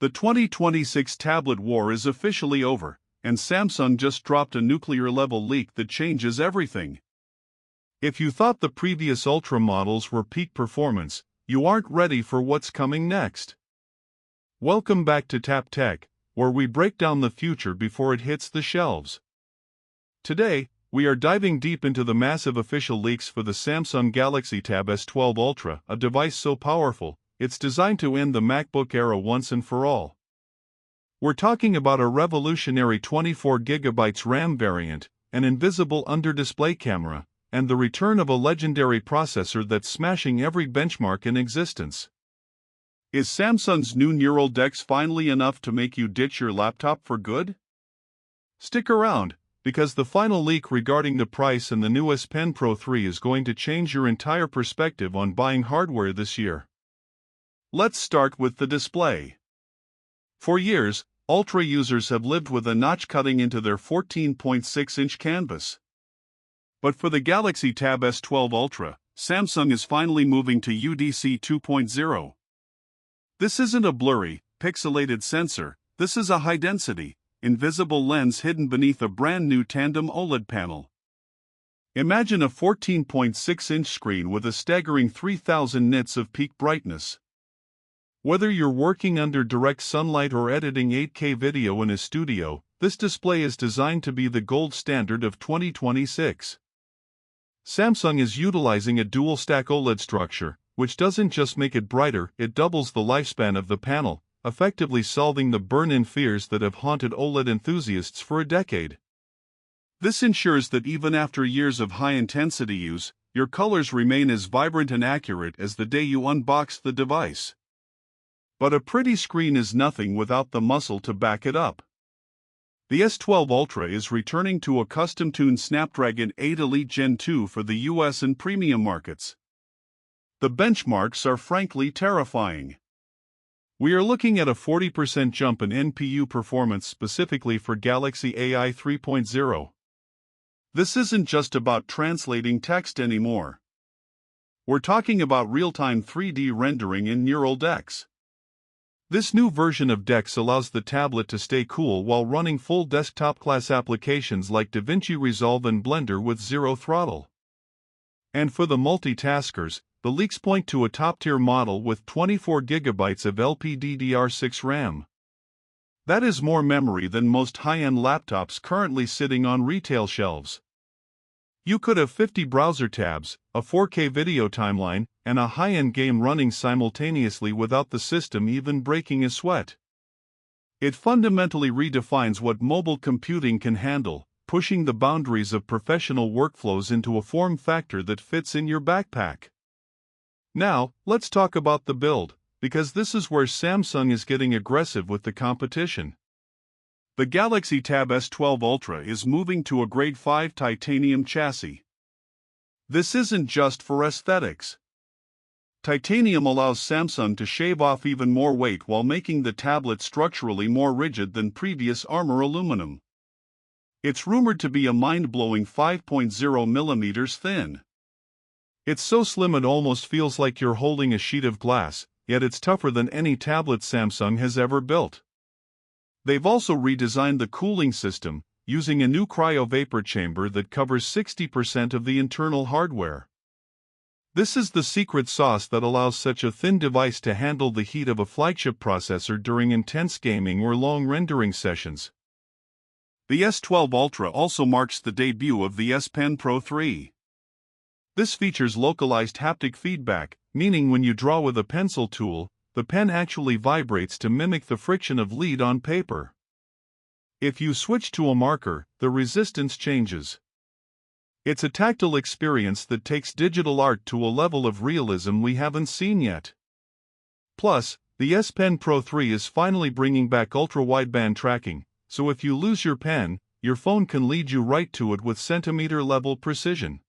The 2026 tablet war is officially over, and Samsung just dropped a nuclear-level leak that changes everything. If you thought the previous Ultra models were peak performance, you aren't ready for what's coming next. Welcome back to Tap Tech, where we break down the future before it hits the shelves. Today, we are diving deep into the massive official leaks for the Samsung Galaxy Tab S12 Ultra, a device so powerful, it's designed to end the MacBook era once and for all. We're talking about a revolutionary 24GB RAM variant, an invisible under-display camera, and the return of a legendary processor that's smashing every benchmark in existence. Is Samsung's new Neural Dex finally enough to make you ditch your laptop for good? Stick around, because the final leak regarding the price and the new S Pen Pro 3 is going to change your entire perspective on buying hardware this year. Let's start with the display. For years, Ultra users have lived with a notch cutting into their 14.6-inch canvas. But for the Galaxy Tab S12 Ultra, Samsung is finally moving to UDC 2.0. This isn't a blurry, pixelated sensor, this is a high-density, invisible lens hidden beneath a brand-new Tandem OLED panel. Imagine a 14.6-inch screen with a staggering 3000 nits of peak brightness. Whether you're working under direct sunlight or editing 8K video in a studio, this display is designed to be the gold standard of 2026. Samsung is utilizing a dual-stack OLED structure, which doesn't just make it brighter, it doubles the lifespan of the panel, effectively solving the burn-in fears that have haunted OLED enthusiasts for a decade. This ensures that even after years of high-intensity use, your colors remain as vibrant and accurate as the day you unboxed the device. But a pretty screen is nothing without the muscle to back it up. The S12 Ultra is returning to a custom-tuned Snapdragon 8 Elite Gen 2 for the US and premium markets. The benchmarks are frankly terrifying. We are looking at a 40% jump in NPU performance specifically for Galaxy AI 3.0. This isn't just about translating text anymore. We're talking about real-time 3D rendering in Neural Dex. This new version of Dex allows the tablet to stay cool while running full desktop-class applications like DaVinci Resolve and Blender with zero throttle. And for the multitaskers, the leaks point to a top-tier model with 24GB of LPDDR6 RAM. That is more memory than most high-end laptops currently sitting on retail shelves. You could have 50 browser tabs, a 4K video timeline, and a high-end game running simultaneously without the system even breaking a sweat. It fundamentally redefines what mobile computing can handle, pushing the boundaries of professional workflows into a form factor that fits in your backpack. Now, let's talk about the build, because this is where Samsung is getting aggressive with the competition. The Galaxy Tab S12 Ultra is moving to a Grade 5 titanium chassis. This isn't just for aesthetics. Titanium allows Samsung to shave off even more weight while making the tablet structurally more rigid than previous armor aluminum. It's rumored to be a mind-blowing 5.0 mm thin. It's so slim it almost feels like you're holding a sheet of glass, yet it's tougher than any tablet Samsung has ever built. They've also redesigned the cooling system, using a new cryo-vapor chamber that covers 60% of the internal hardware. This is the secret sauce that allows such a thin device to handle the heat of a flagship processor during intense gaming or long rendering sessions. The S12 Ultra also marks the debut of the S Pen Pro 3. This features localized haptic feedback, meaning when you draw with a pencil tool, the pen actually vibrates to mimic the friction of lead on paper. If you switch to a marker, the resistance changes. It's a tactile experience that takes digital art to a level of realism we haven't seen yet. Plus, the S Pen Pro 3 is finally bringing back ultra-wideband tracking, so if you lose your pen, your phone can lead you right to it with centimeter-level precision.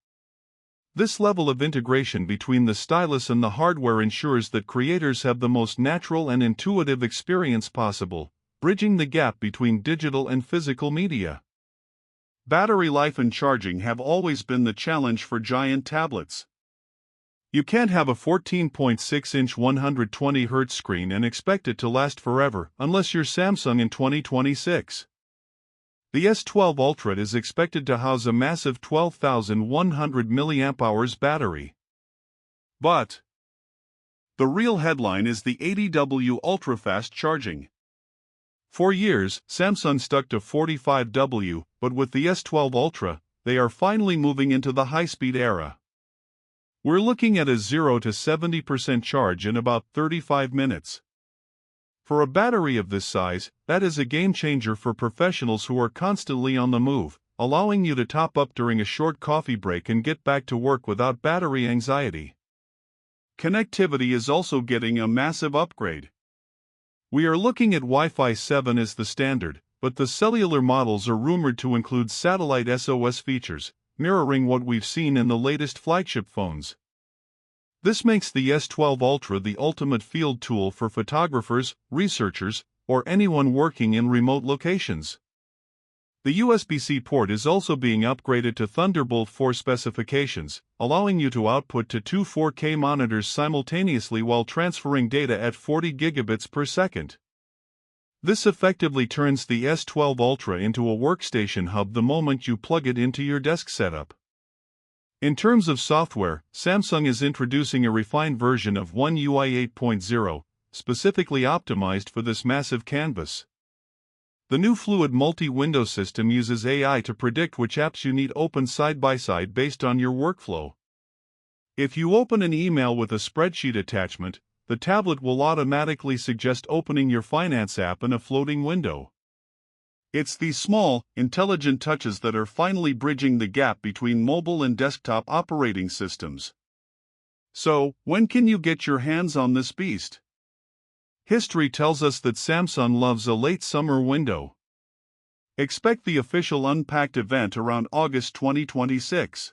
This level of integration between the stylus and the hardware ensures that creators have the most natural and intuitive experience possible, bridging the gap between digital and physical media. Battery life and charging have always been the challenge for giant tablets. You can't have a 14.6-inch 120Hz screen and expect it to last forever unless you're Samsung in 2026. The S12 Ultra is expected to house a massive 12,100 mAh battery. But the real headline is the 80W ultra-fast charging. For years, Samsung stuck to 45W, but with the S12 Ultra, they are finally moving into the high-speed era. We're looking at a 0 to 70% charge in about 35 minutes. For a battery of this size, that is a game-changer for professionals who are constantly on the move, allowing you to top up during a short coffee break and get back to work without battery anxiety. Connectivity is also getting a massive upgrade. We are looking at Wi-Fi 7 as the standard, but the cellular models are rumored to include satellite SOS features, mirroring what we've seen in the latest flagship phones. This makes the S12 Ultra the ultimate field tool for photographers, researchers, or anyone working in remote locations. The USB-C port is also being upgraded to Thunderbolt 4 specifications, allowing you to output to two 4K monitors simultaneously while transferring data at 40 gigabits per second. This effectively turns the S12 Ultra into a workstation hub the moment you plug it into your desk setup. In terms of software, Samsung is introducing a refined version of One UI 8.0, specifically optimized for this massive canvas. The new Fluid Multi-Window system uses AI to predict which apps you need open side by side based on your workflow. If you open an email with a spreadsheet attachment, the tablet will automatically suggest opening your finance app in a floating window. It's these small, intelligent touches that are finally bridging the gap between mobile and desktop operating systems. So, when can you get your hands on this beast? History tells us that Samsung loves a late summer window. Expect the official Unpacked event around August 2026.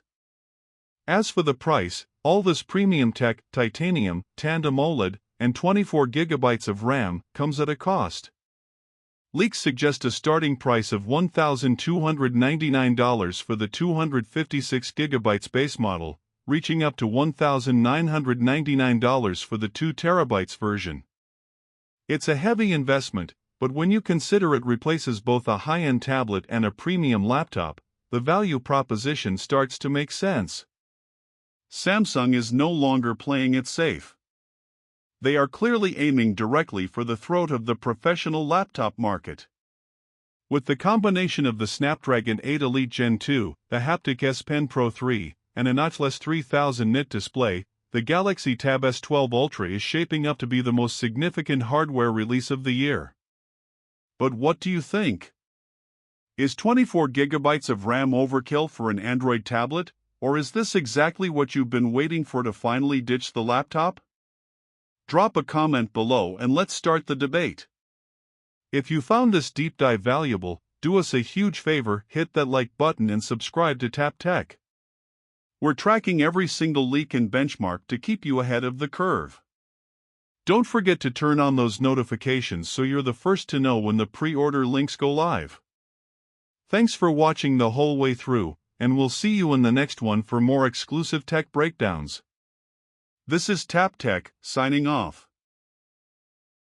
As for the price, all this premium tech, titanium, Tandem OLED, and 24 GB of RAM comes at a cost. Leaks suggest a starting price of $1,299 for the 256 GB base model, reaching up to $1,999 for the 2 TB version. It's a heavy investment, but when you consider it replaces both a high-end tablet and a premium laptop, the value proposition starts to make sense. Samsung is no longer playing it safe. They are clearly aiming directly for the throat of the professional laptop market. With the combination of the Snapdragon 8 Elite Gen 2, the haptic S Pen Pro 3, and a notchless 3000 nit display, the Galaxy Tab S12 Ultra is shaping up to be the most significant hardware release of the year. But what do you think? Is 24 GB of RAM overkill for an Android tablet, or is this exactly what you've been waiting for to finally ditch the laptop? Drop a comment below and let's start the debate. If you found this deep dive valuable, do us a huge favor, hit that like button and subscribe to Tap Tech. We're tracking every single leak and benchmark to keep you ahead of the curve. Don't forget to turn on those notifications so you're the first to know when the pre-order links go live. Thanks for watching the whole way through, and we'll see you in the next one for more exclusive tech breakdowns. This is Tap Tech, signing off.